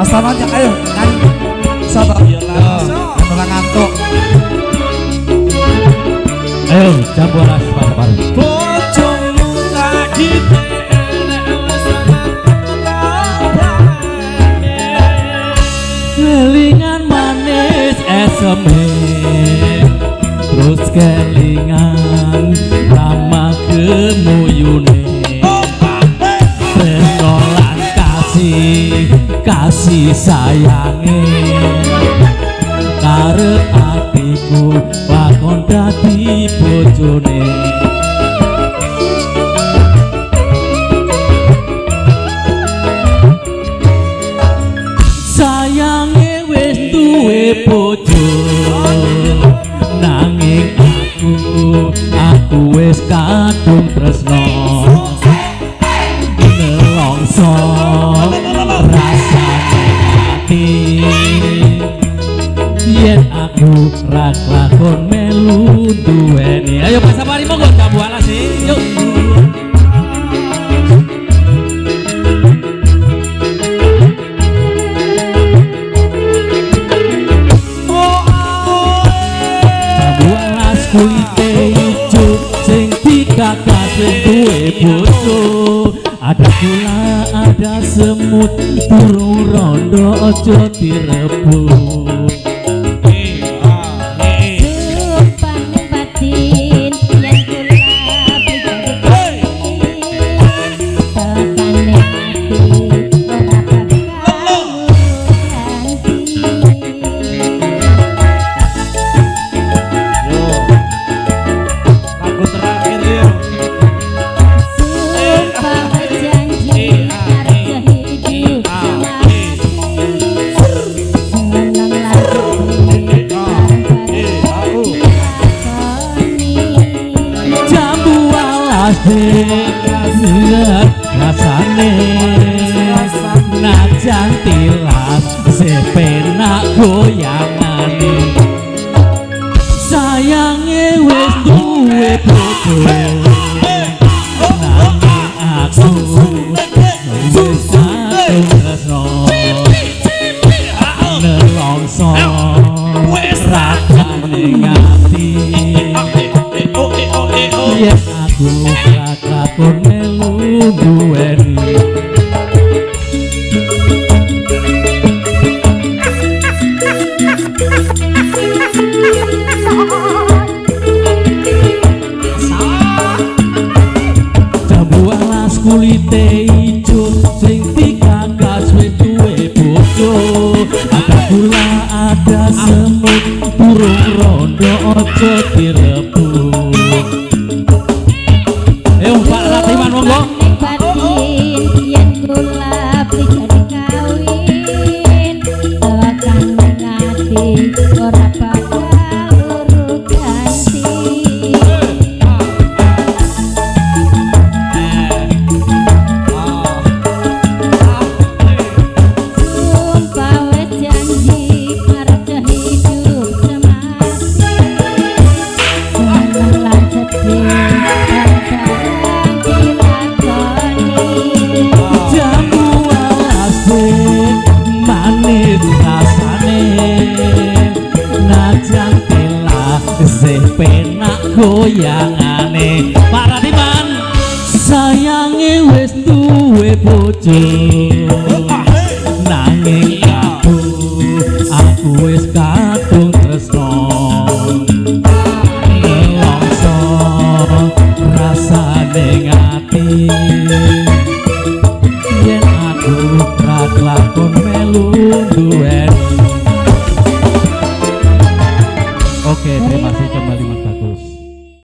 Mas Tamannya ayo nyanyi. Soto. Ora ngantuk. Ayo jambu alas paru-paru. Bojomu lagi Kelingan manis eseme, terus kelingan ramah kemuyune, penolan kasih sayange, karep atiku lakon dadi bojone. Sayange wis duwe bojo, nanging aku wis kadung tresno, nelongso rasane ati, yen aku ra lakon melu duweni. Ayo Mas Sapari monggo jambu alas yuk. Kulite ijo sing dikakas duwe bojo, ada gula ada semut burung rondo aja direbut. Rasane najan tilas sepenak goyangane, sayange wis duwe bojo, nanging aku wis kadung tresno, nelongso rasane ngati, yen aku lakon melu duweni. Jambu alas kulite ijo sing dikakas wis duwe bojo, ada gula ada semut burung rondo aja direbut. Pak Latiman monggo. Yen kula jadi kawin, tekan ngati ora bakal urut ganti. Sumpah wis janji arep hidup semati, jangan lanjut penak goyangane. Pak Radiman sayange wis duwe bojo,